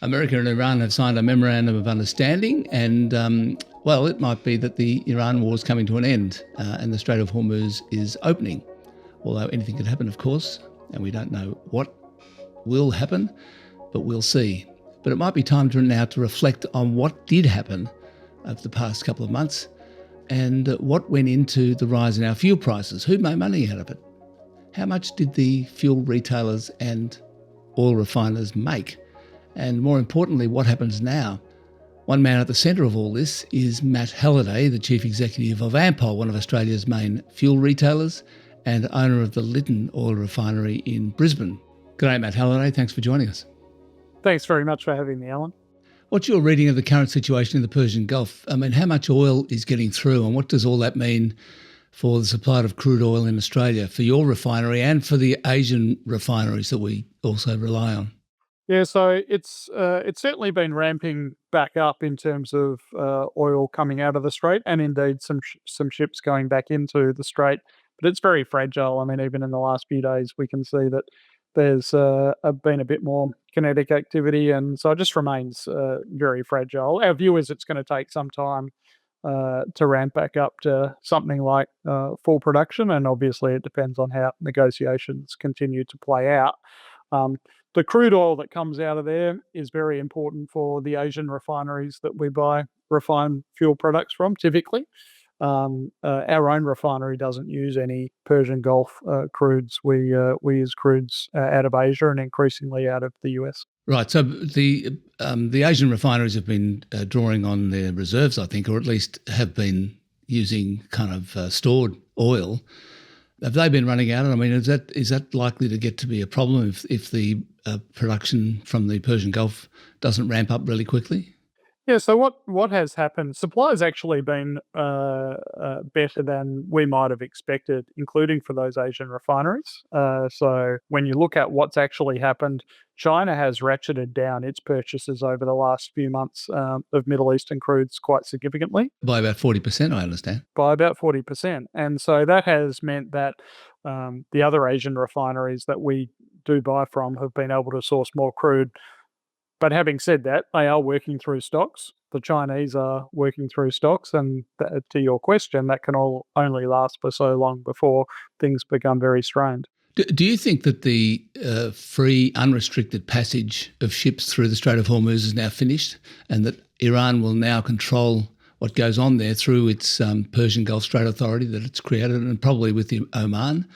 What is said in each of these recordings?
America and Iran have signed a memorandum of understanding, and well, it might be that the Iran war is coming to an end, and the Strait of Hormuz is opening. Although anything could happen, of course, and we don't know what will happen, but we'll see. But it might be time now to reflect on what did happen over the past couple of months and what went into the rise in our fuel prices. Who made money out of it? How much did the fuel retailers and oil refiners make? And more importantly, what happens now? One man at the centre of all this is Matt Halliday, the Chief Executive of Ampol, one of Australia's main fuel retailers and owner of the Lytton oil refinery in Brisbane. G'day, Matt Halliday. Thanks for joining us. Thanks very much for having me, Alan. What's your reading of the current situation in the Persian Gulf? I mean, how much oil is getting through, and what does all that mean for the supply of crude oil in Australia, for your refinery and for the Asian refineries that we also rely on? Yeah, so it's certainly been ramping back up in terms of oil coming out of the Strait, and indeed some ships going back into the Strait. But it's very fragile. I mean, even in the last few days, we can see that there's been a bit more kinetic activity, and so it just remains very fragile. Our view is it's going to take some time to ramp back up to something like full production, and obviously it depends on how negotiations continue to play out. Um, the crude oil that comes out of there is very important for the Asian refineries that we buy refined fuel products from, typically. Our own refinery doesn't use any Persian Gulf crudes. We use crudes out of Asia and increasingly out of the US. Right. So the Asian refineries have been drawing on their reserves, I think, or at least have been using kind of stored oil. Have they been running out? I mean, is that likely to get to be a problem if the production from the Persian Gulf doesn't ramp up really quickly? Yeah, so what has happened, supply has actually been better than we might have expected, including for those Asian refineries. So when you look at what's actually happened, China has ratcheted down its purchases over the last few months of Middle Eastern crudes quite significantly. By about 40%, I understand. By about 40%. And so that has meant that the other Asian refineries that we do buy from have been able to source more crude. But having said that, they are working through stocks. The Chinese are working through stocks, and to your question, that can only last for so long before things become very strained. Do you think that the free, unrestricted passage of ships through the Strait of Hormuz is now finished, and that Iran will now control what goes on there through its Persian Gulf Strait Authority that it's created, and probably with Oman?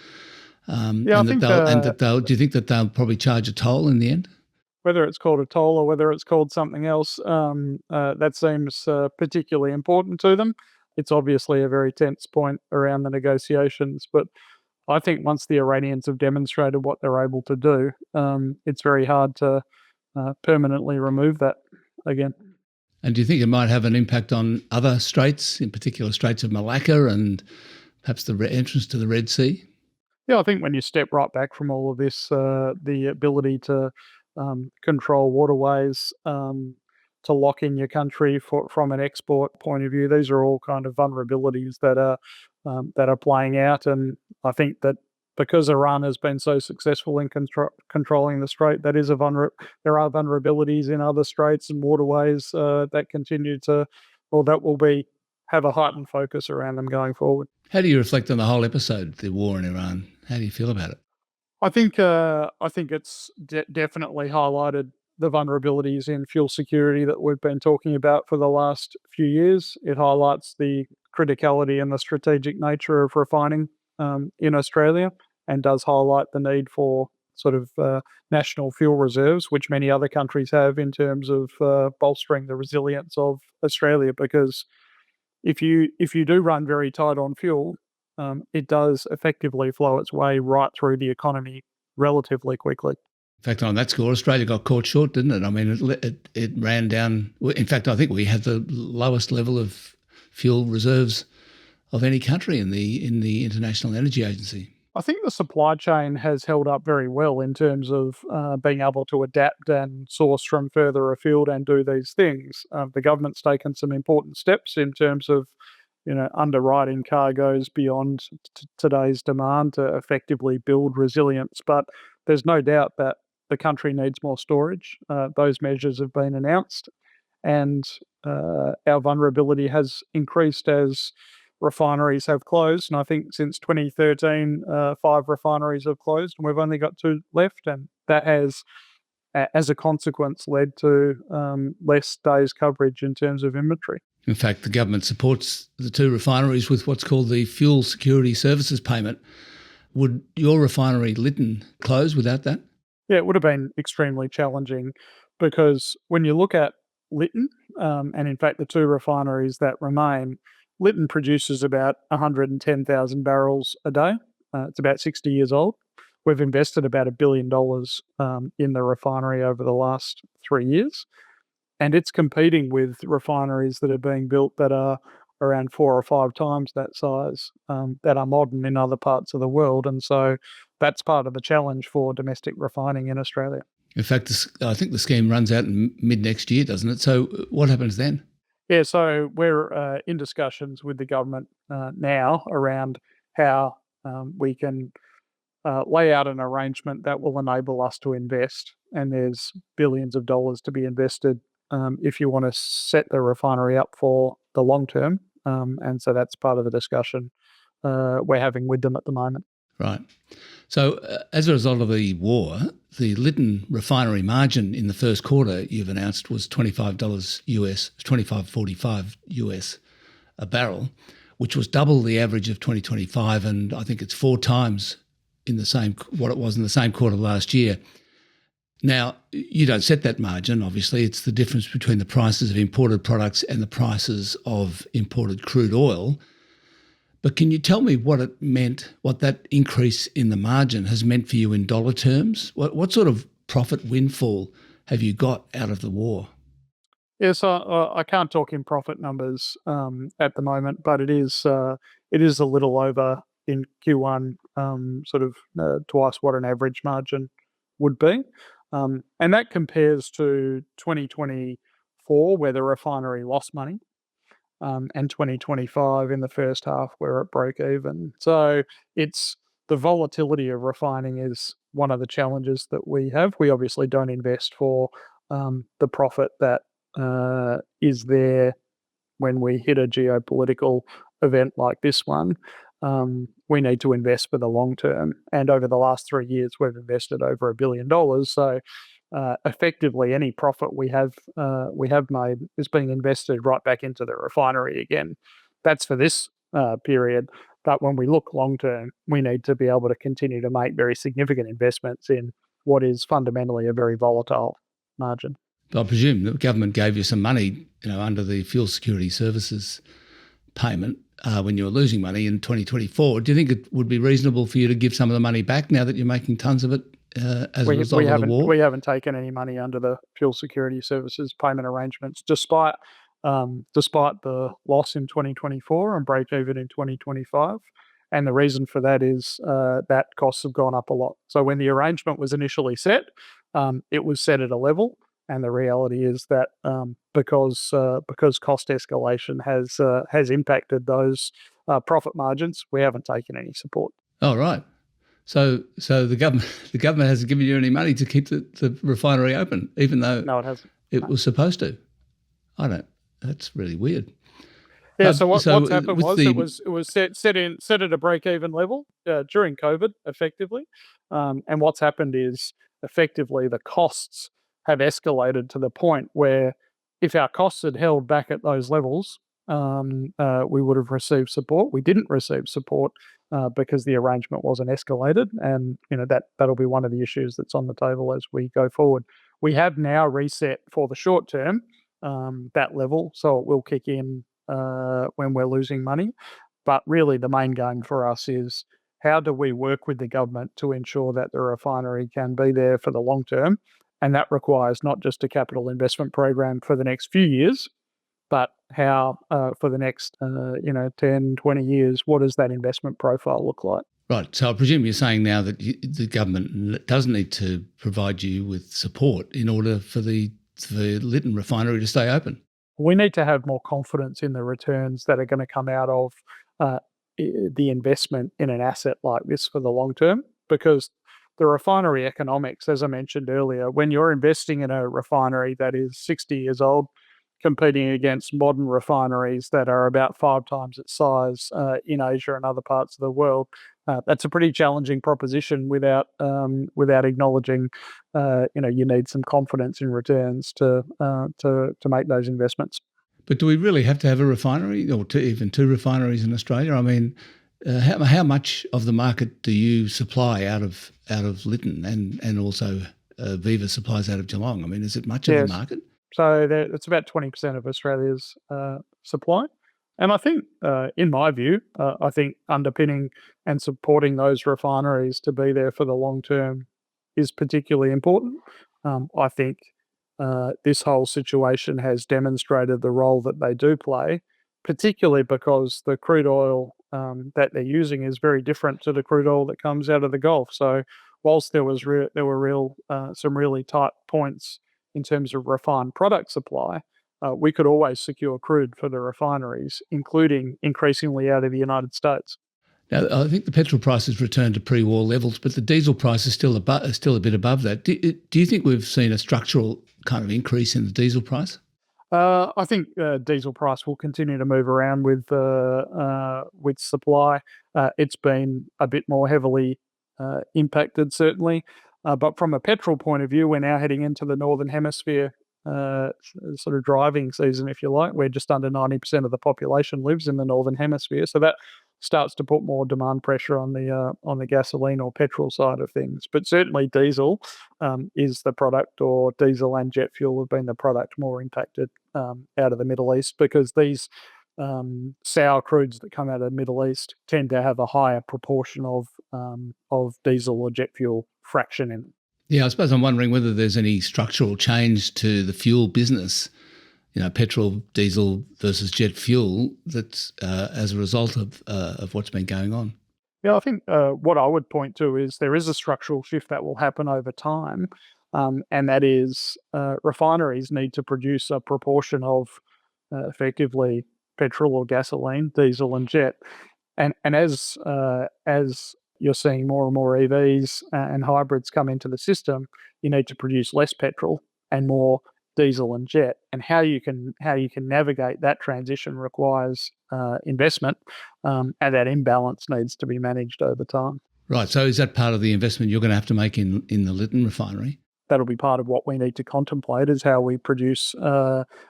Yeah, do you think that they'll probably charge a toll in the end? Whether it's called a toll or whether it's called something else, that seems particularly important to them. It's obviously a very tense point around the negotiations, but I think once the Iranians have demonstrated what they're able to do, it's very hard to permanently remove that again. And do you think it might have an impact on other straits, in particular Straits of Malacca and perhaps the entrance to the Red Sea? Yeah, I think when you step right back from all of this, the ability to control waterways, to lock in your country from an export point of view. These are all kind of vulnerabilities that are playing out, and I think that because Iran has been so successful in controlling the strait, there are vulnerabilities in other straits and waterways that continue to, or that will have a heightened focus around them going forward. How do you reflect on the whole episode, the war in Iran? How do you feel about it? I think it's definitely highlighted the vulnerabilities in fuel security that we've been talking about for the last few years. It highlights the criticality and the strategic nature of refining in Australia, and does highlight the need for sort of national fuel reserves, which many other countries have, in terms of bolstering the resilience of Australia. Because if you do run very tight on fuel, it does effectively flow its way right through the economy relatively quickly. In fact, on that score, Australia got caught short, didn't it? I mean, it ran down. In fact, I think we had the lowest level of fuel reserves of any country in the International Energy Agency. I think the supply chain has held up very well in terms of being able to adapt and source from further afield and do these things. The government's taken some important steps in terms of underwriting cargoes beyond today's demand to effectively build resilience. But there's no doubt that the country needs more storage. Those measures have been announced, and our vulnerability has increased as refineries have closed. And I think since 2013, 5 refineries have closed, and we've only got 2 left. And that has, as a consequence, led to less days coverage in terms of inventory. In fact, the government supports the 2 refineries with what's called the Fuel Security Services payment. Would your refinery Lytton close without that? Yeah, it would have been extremely challenging, because when you look at Lytton, and in fact the 2 refineries that remain, Lytton produces about 110,000 barrels a day. It's about 60 years old. We've invested about $1 billion in the refinery over the last 3 years, and it's competing with refineries that are being built that are around 4 or 5 times that size, that are modern in other parts of the world. And so that's part of the challenge for domestic refining in Australia. In fact, I think the scheme runs out in mid next year, doesn't it? So what happens then? Yeah, so we're in discussions with the government now around how we can lay out an arrangement that will enable us to invest. And there's billions of dollars to be invested if you want to set the refinery up for the long term. And so that's part of the discussion we're having with them at the moment. Right. So as a result of the war, the Lytton refinery margin in the first quarter you've announced was $25 US, $25.45 US a barrel, which was double the average of 2025, and I think it's 4 times in the same what it was in the same quarter last year. Now, you don't set that margin, obviously. It's the difference between the prices of imported products and the prices of imported crude oil. But can you tell me what it meant, what that increase in the margin has meant for you in dollar terms? What sort of profit windfall have you got out of the war? Yeah, so I can't talk in profit numbers at the moment, but it is a little over in Q1, sort of twice what an average margin would be. And that compares to 2024, where the refinery lost money, and 2025 in the first half, where it broke even. So it's the volatility of refining is one of the challenges that we have. We obviously don't invest for the profit that is there when we hit a geopolitical event like this one. We need to invest for the long term. And over the last 3 years, we've invested over $1 billion. So effectively, any profit we have made is being invested right back into the refinery again. That's for this period. But when we look long term, we need to be able to continue to make very significant investments in what is fundamentally a very volatile margin. I presume the government gave you some money, under the Fuel Security Services payment when you were losing money in 2024. Do you think it would be reasonable for you to give some of the money back now that you're making tons of it as a result of the war? We haven't taken any money under the Fuel Security Services payment arrangements, despite the loss in 2024 and break even in 2025. And the reason for that is that costs have gone up a lot. So when the arrangement was initially set, it was set at a level. And the reality is that because cost escalation has impacted those profit margins, we haven't taken any support. Oh, right. So the government hasn't given you any money to keep the refinery open, even though no, it hasn't. It was supposed to. That's really weird. Yeah. So what's happened was it was set at a break even level during COVID, effectively, and what's happened is effectively the costs have escalated to the point where if our costs had held back at those levels, we would have received support. We didn't receive support because the arrangement wasn't escalated, and that'll be one of the issues that's on the table as we go forward. We have now reset for the short term that level, so it will kick in when we're losing money. But really, the main game for us is how do we work with the government to ensure that the refinery can be there for the long term. And that requires not just a capital investment program for the next few years, but how for the next 10, 20 years, what does that investment profile look like? Right. So I presume you're saying now that the government does need to provide you with support in order for the Lytton refinery to stay open. We need to have more confidence in the returns that are going to come out of the investment in an asset like this for the long term, because the refinery economics, as I mentioned earlier, when you're investing in a refinery that is 60 years old, competing against modern refineries that are about 5 times its size in Asia and other parts of the world, that's a pretty challenging proposition without acknowledging, you need some confidence in returns to make those investments. But do we really have to have a refinery or even two refineries in Australia? I mean, how much of the market do you supply out of Lytton and also Viva supplies out of Geelong? I mean, is it much of the Yes. market? So it's about 20% of Australia's supply. And I think, in my view, I think underpinning and supporting those refineries to be there for the long term is particularly important. I think this whole situation has demonstrated the role that they do play, particularly because the crude oil that they're using is very different to the crude oil that comes out of the Gulf. So, whilst there were some really tight points in terms of refined product supply, we could always secure crude for the refineries, including increasingly out of the United States. Now, I think the petrol price has returned to pre-war levels, but the diesel price is still a bit above that. Do you think we've seen a structural kind of increase in the diesel price? I think diesel price will continue to move around with supply. It's been a bit more heavily impacted, certainly. But from a petrol point of view, we're now heading into the Northern Hemisphere sort of driving season, if you like, where just under 90% of the population lives in the Northern Hemisphere. So that starts to put more demand pressure on the gasoline or petrol side of things. But certainly diesel is the product, or diesel and jet fuel have been the product more impacted out of the Middle East, because these sour crudes that come out of the Middle East tend to have a higher proportion of diesel or jet fuel fraction in them. Yeah, I suppose I'm wondering whether there's any structural change to the fuel business, petrol, diesel versus jet fuel, that's as a result of what's been going on. Yeah, I think what I would point to is there is a structural shift that will happen over time, and that is refineries need to produce a proportion of effectively petrol or gasoline, diesel and jet, and as you're seeing more and more EVs and hybrids come into the system, you need to produce less petrol and more diesel and jet. And how you can navigate that transition requires investment, and that imbalance needs to be managed over time. Right. So is that part of the investment you're going to have to make in the Lytton refinery? That'll be part of what we need to contemplate, is how we produce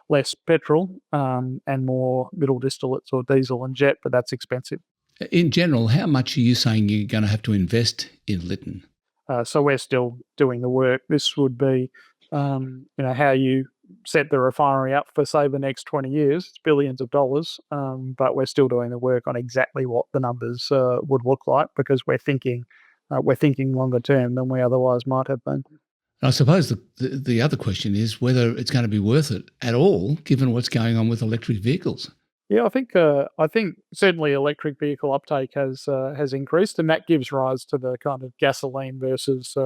less petrol and more middle distillates or diesel and jet, but that's expensive. In general, how much are you saying you're going to have to invest in Lytton? So we're still doing the work. This would be, how you set the refinery up for, say, the next 20 years. It's billions of dollars, but we're still doing the work on exactly what the numbers would look like, because we're thinking longer term than we otherwise might have been. I suppose the other question is whether it's going to be worth it at all, given what's going on with electric vehicles. Yeah, I think certainly electric vehicle uptake has increased, and that gives rise to the kind of gasoline versus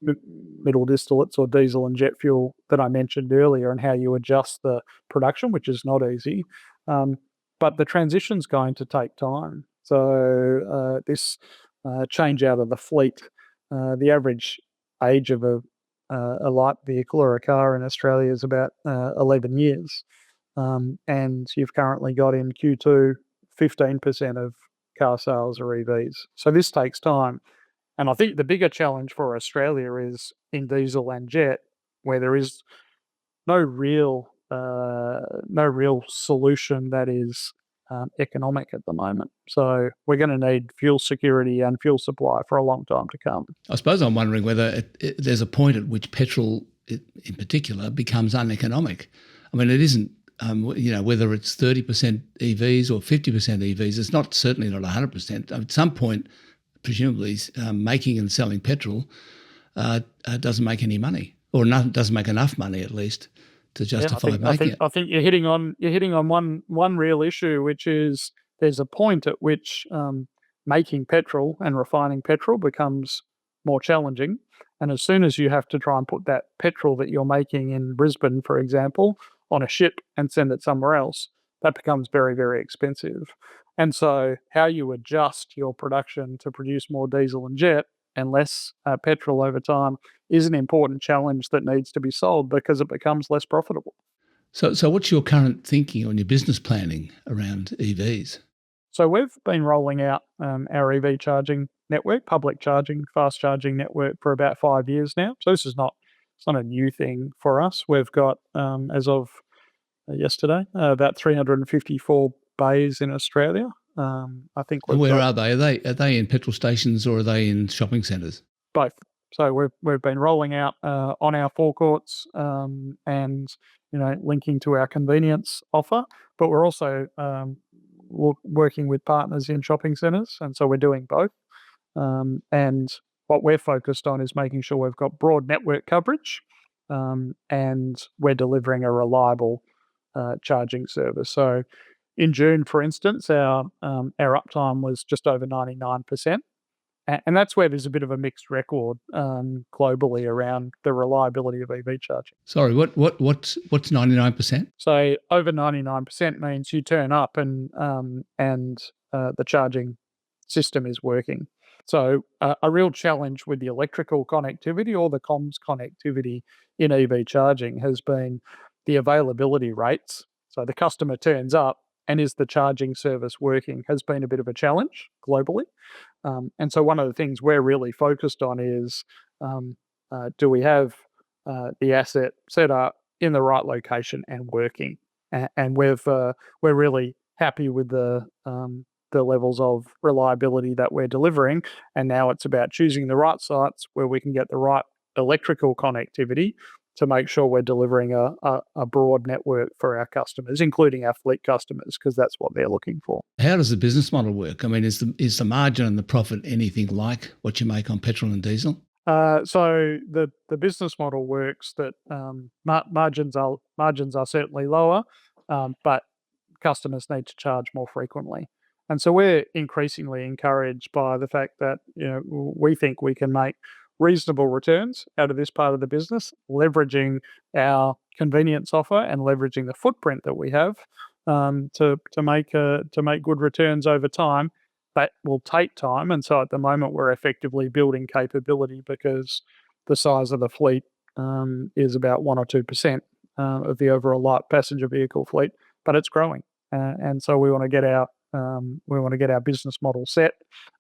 middle distillates or diesel and jet fuel that I mentioned earlier, and how you adjust the production, which is not easy. But the transition's going to take time. So this change out of the fleet, the average age of a light vehicle or a car in Australia is about 11 years. And you've currently got in Q2 15% of car sales are EVs. So this takes time. And I think the bigger challenge for Australia is in diesel and jet, where there is no real solution that is economic at the moment. So we're going to need fuel security and fuel supply for a long time to come. I suppose I'm wondering whether there's a point at which petrol, in particular, becomes uneconomic. I mean, it isn't. Whether it's 30% EVs or 50% EVs, it's certainly not 100%. At some point, presumably, making and selling petrol doesn't make any money, or doesn't make enough money, at least, to justify making it. I think you're hitting on one real issue, which is there's a point at which making petrol and refining petrol becomes more challenging, and as soon as you have to try and put that petrol that you're making in Brisbane, for example, on a ship and send it somewhere else, that becomes very, very expensive. And so how you adjust your production to produce more diesel and jet and less petrol over time is an important challenge that needs to be solved because it becomes less profitable. So what's your current thinking on your business planning around EVs? So we've been rolling out our EV charging network, public charging, fast charging network for about 5 years now. So this is not it's not a new thing for us. We've got as of yesterday about 354 bays in Australia. I think And we've where got are they? Are they in petrol stations or are they in shopping centres? both. So we've been rolling out on our forecourts and linking to our convenience offer, but we're also working with partners in shopping centres, and so we're doing both. And what we're focused on is making sure we've got broad network coverage, and we're delivering a reliable charging service. So in June, for instance, our uptime was just over 99%. And that's where there's a bit of a mixed record globally around the reliability of EV charging. Sorry, what's 99%? So over 99% means you turn up and the charging system is working. So a real challenge with the electrical connectivity or the comms connectivity in EV charging has been the availability rates. So the customer turns up and is the charging service working has been a bit of a challenge globally. And so one of the things we're really focused on is do we have the asset set up in the right location and working? And we're really happy with the levels of reliability that we're delivering. And now it's about choosing the right sites where we can get the right electrical connectivity to make sure we're delivering a broad network for our customers, including our fleet customers, because that's what they're looking for. How does the business model work? I mean, is the margin and the profit anything like what you make on petrol and diesel? So the business model works that margins are certainly lower, but customers need to charge more frequently. And so we're increasingly encouraged by the fact that we think we can make reasonable returns out of this part of the business, leveraging our convenience offer and leveraging the footprint that we have to make good returns over time. That will take time, and so at the moment we're effectively building capability because the size of the fleet is about 1 or 2% of the overall light passenger vehicle fleet, but it's growing, and so we want to get our business model set,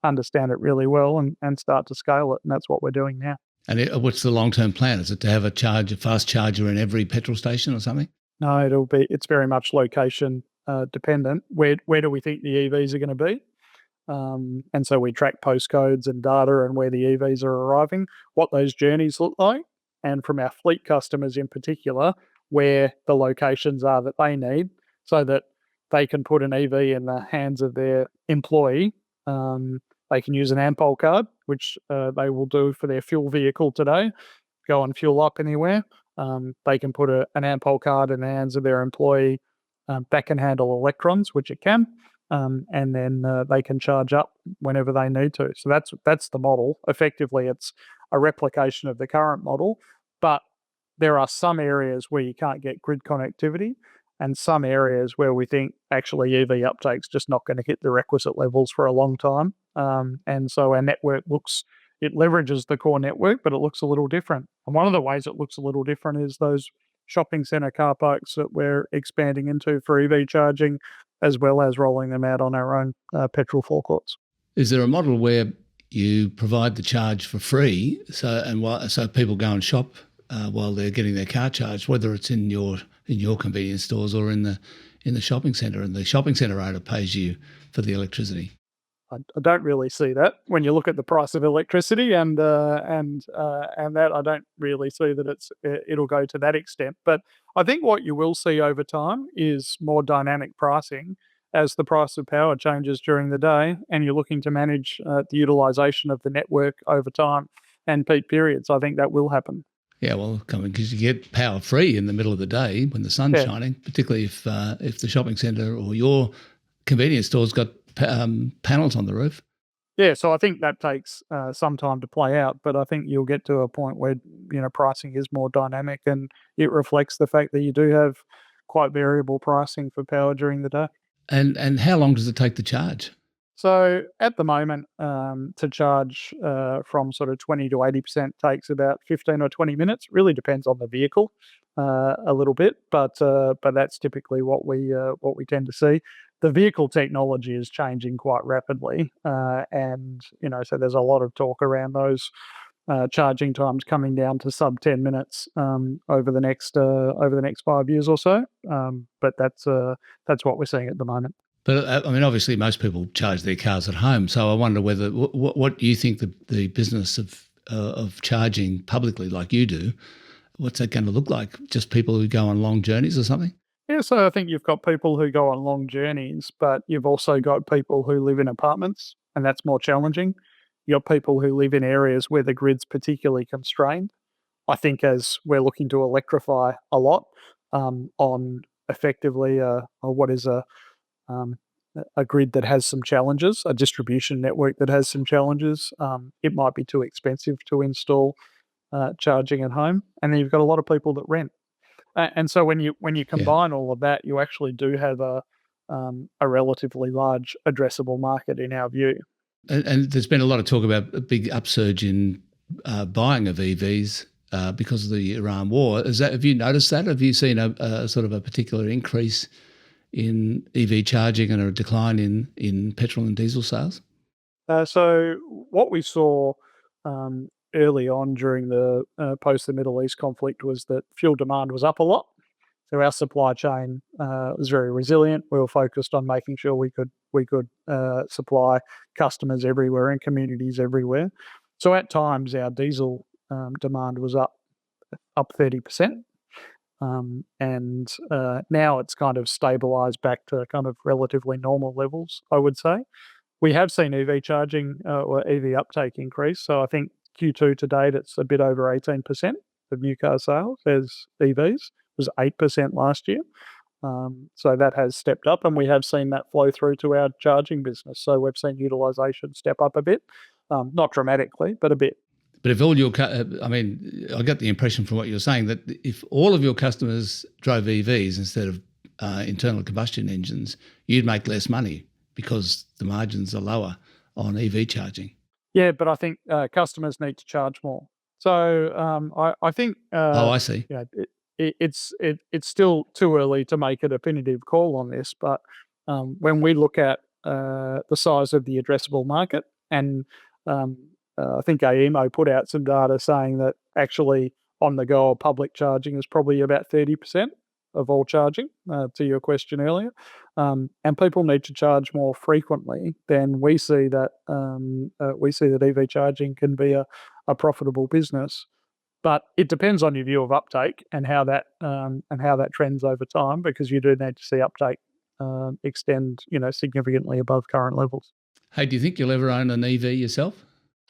understand it really well, and start to scale it, and that's what we're doing now. And what's the long-term plan? Is it to have a fast charger in every petrol station or something? No, it's very much location dependent. Where do we think the EVs are going to be? And so we track postcodes and data and where the EVs are arriving, what those journeys look like, and from our fleet customers in particular, where the locations are that they need so that they can put an EV in the hands of their employee. They can use an Ampol card, which they will do for their fuel vehicle today, go and fuel up anywhere. They can put an Ampol card in the hands of their employee that can handle electrons, which it can. And then they can charge up whenever they need to. So that's the model. Effectively, it's a replication of the current model, but there are some areas where you can't get grid connectivity and some areas where we think actually EV uptake's just not going to hit the requisite levels for a long time. And so our network it leverages the core network, but it looks a little different. And one of the ways it looks a little different is those shopping centre car parks that we're expanding into for EV charging, as well as rolling them out on our own petrol forecourts. Is there a model where you provide the charge for free, so people go and shop while they're getting their car charged, whether it's in your convenience stores or in the shopping centre, and the shopping centre owner pays you for the electricity? I don't really see that when you look at the price of electricity and that I don't really see that it'll go to that extent. But I think what you will see over time is more dynamic pricing as the price of power changes during the day, and you're looking to manage the utilisation of the network over time and peak periods. I think that will happen. Yeah, well, because you get power free in the middle of the day when the sun's shining, particularly if the shopping centre or your convenience store's got panels on the roof. Yeah, so I think that takes some time to play out, but I think you'll get to a point where pricing is more dynamic and it reflects the fact that you do have quite variable pricing for power during the day. And how long does it take to charge? So at the moment, to charge from sort of 20 to 80% takes about 15 or 20 minutes. Really depends on the vehicle a little bit, but that's typically what we tend to see. The vehicle technology is changing quite rapidly, and so there's a lot of talk around those charging times coming down to sub 10 minutes over the next 5 years or so. But that's what we're seeing at the moment. But I mean, obviously, most people charge their cars at home. So I wonder whether what do you think the business of charging publicly, like you do, what's that going to look like? Just people who go on long journeys or something? Yeah, so I think you've got people who go on long journeys, but you've also got people who live in apartments, and that's more challenging. You've got people who live in areas where the grid's particularly constrained. I think as we're looking to electrify a lot on effectively what is um, a grid that has some challenges, a distribution network that has some challenges, it might be too expensive to install charging at home, and then you've got a lot of people that rent. And so when you Yeah. combine all of that, you actually do have a relatively large addressable market in our view. And there's been a lot of talk about a big upsurge in buying of EVs because of the Iran war. Have you noticed that? Have you seen a sort of a particular increase in EV charging and a decline in petrol and diesel sales? So what we saw early on during the post the Middle East conflict was that fuel demand was up a lot. So our supply chain was very resilient. We were focused on making sure we could supply customers everywhere and communities everywhere. So at times our diesel demand was up 30%. And now it's kind of stabilized back to kind of relatively normal levels, I would say. We have seen EV charging or EV uptake increase. So I think Q2 to date, it's a bit over 18% of new car sales as EVs. It was 8% last year. So that has stepped up, and we have seen that flow through to our charging business. So we've seen utilisation step up a bit, not dramatically, but a bit. But if all your, I mean, I got the impression from what you're saying that if all of your customers drove EVs instead of internal combustion engines, you'd make less money because the margins are lower on EV charging. Yeah, but I think customers need to charge more. So I think Oh, I see. it's still too early to make a definitive call on this. But when we look at the size of the addressable market, and I think AEMO put out some data saying that actually on the go public charging is probably about 30% of all charging. To your question earlier, and people need to charge more frequently, then we see that EV charging can be a profitable business. But it depends on your view of uptake and how that trends over time, because you do need to see uptake extend, significantly above current levels. Hey, do you think you'll ever own an EV yourself?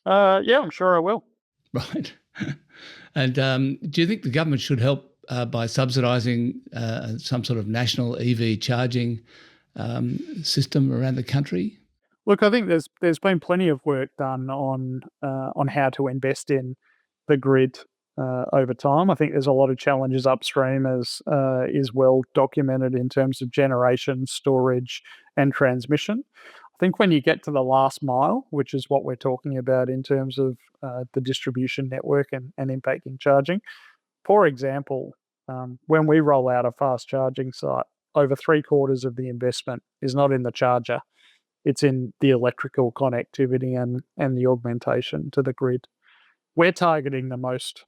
Yeah, I'm sure I will. Right. And do you think the government should help by subsidising some sort of national EV charging system around the country? Look, I think there's been plenty of work done on how to invest in the grid over time. I think there's a lot of challenges upstream, as is well documented in terms of generation, storage, and transmission. I think when you get to the last mile, which is what we're talking about in terms of the distribution network and impacting charging, for example, when we roll out a fast charging site, over three quarters of the investment is not in the charger, it's in the electrical connectivity and the augmentation to the grid. We're targeting the most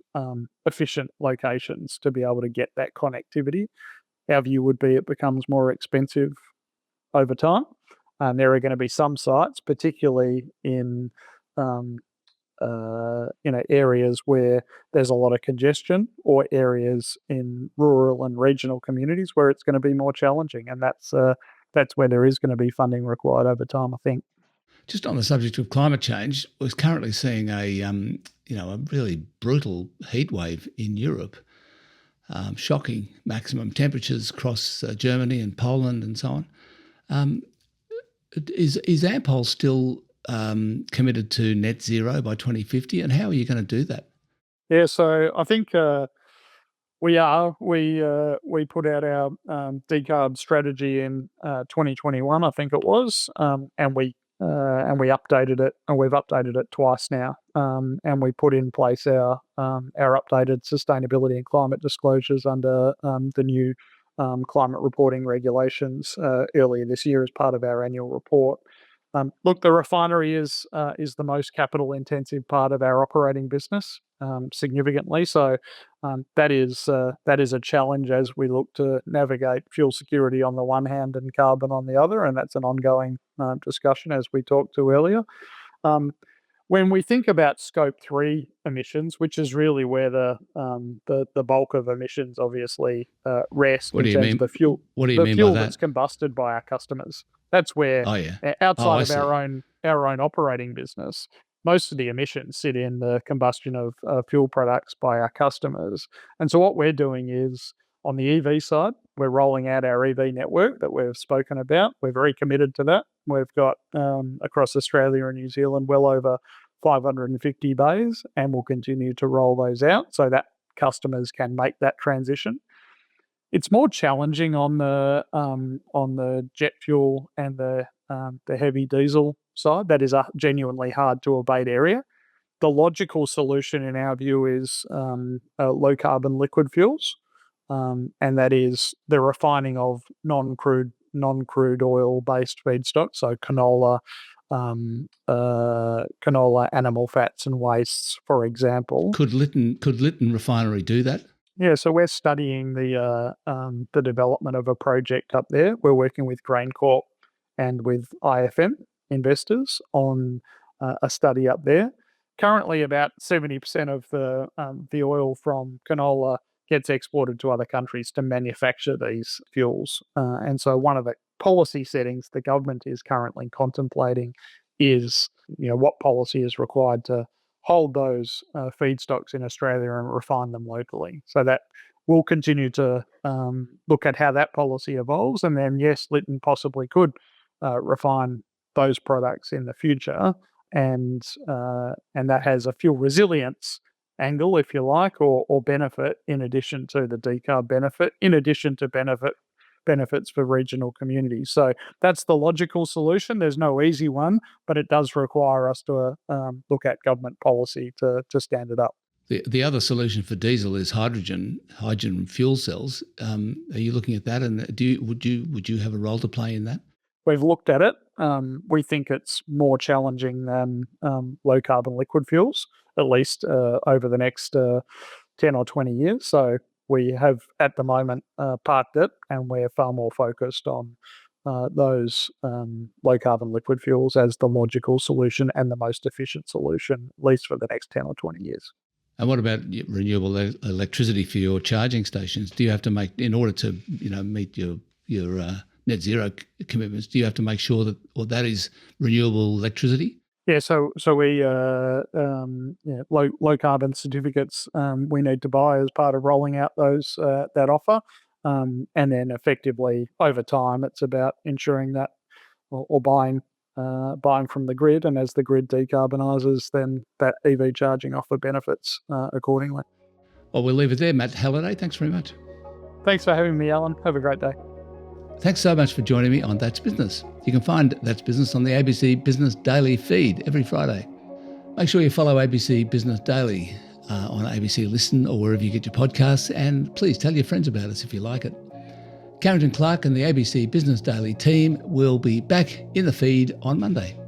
efficient locations to be able to get that connectivity. Our view would be it becomes more expensive over time. And there are going to be some sites, particularly in areas where there's a lot of congestion, or areas in rural and regional communities where it's going to be more challenging, and that's where there is going to be funding required over time, I think. Just on the subject of climate change, we're currently seeing a really brutal heat wave in Europe, shocking maximum temperatures across Germany and Poland and so on. Is Ampol still committed to net zero by 2050, and how are you going to do that? Yeah, so I think we are. We put out our decarb strategy in 2021, I think it was, and we and we updated it, and we've updated it twice now. And we put in place our updated sustainability and climate disclosures under the new climate reporting regulations earlier this year as part of our annual report. Look, the refinery is the most capital intensive part of our operating business, significantly. So that is a challenge as we look to navigate fuel security on the one hand and carbon on the other, and that's an ongoing discussion as we talked to earlier. When we think about Scope 3 emissions, which is really where the bulk of emissions obviously rest in terms of the fuel, What do you mean by that? That's combusted by our customers. That's where, I outside of see. our own operating business, most of the emissions sit in the combustion of fuel products by our customers. And so what we're doing is, on the EV side, we're rolling out our EV network that we've spoken about. We're very committed to that. We've got, across Australia and New Zealand, well over 550 bays, and we'll continue to roll those out so that customers can make that transition. It's more challenging on the jet fuel and the heavy diesel side. That is a genuinely hard to abate area. The logical solution, in our view, is low carbon liquid fuels, and that is the refining of non-crude oil based feedstocks, so canola, animal fats and wastes, for example. Could Lytton Refinery do that? Yeah, so we're studying the development of a project up there. We're working with GrainCorp and with IFM investors on a study up there. Currently, about 70% of the oil from canola gets exported to other countries to manufacture these fuels. And so one of the policy settings the government is currently contemplating is, what policy is required to hold those feedstocks in Australia and refine them locally. So that we'll continue to look at how that policy evolves. And then, yes, Lytton possibly could refine those products in the future. And that has a fuel resilience angle, if you like, or benefit in addition to the decarb benefit, in addition to benefits for regional communities. So that's the logical solution. There's no easy one, but it does require us to look at government policy to stand it up. The other solution for diesel is hydrogen fuel cells. Are you looking at that, and would you have a role to play in that? We've looked at it. We think it's more challenging than low carbon liquid fuels, at least over the next 10 or 20 years. So we have at the moment parked it, and we're far more focused on those low carbon liquid fuels as the logical solution and the most efficient solution, at least for the next 10 or 20 years. And what about renewable electricity for your charging stations? Do you have to make, in order to meet your net zero commitments, do you have to make sure that is renewable electricity? Yeah, so we low carbon certificates we need to buy as part of rolling out those that offer, and then effectively over time it's about ensuring that or buying from the grid, and as the grid decarbonises, then that EV charging offer benefits accordingly. Well, we'll leave it there. Matt Halliday, thanks very much. Thanks for having me, Alan. Have a great day. Thanks so much for joining me on That's Business. You can find That's Business on the ABC Business Daily feed every Friday. Make sure you follow ABC Business Daily on ABC Listen or wherever you get your podcasts, and please tell your friends about us if you like it. Carrington Clark and the ABC Business Daily team will be back in the feed on Monday.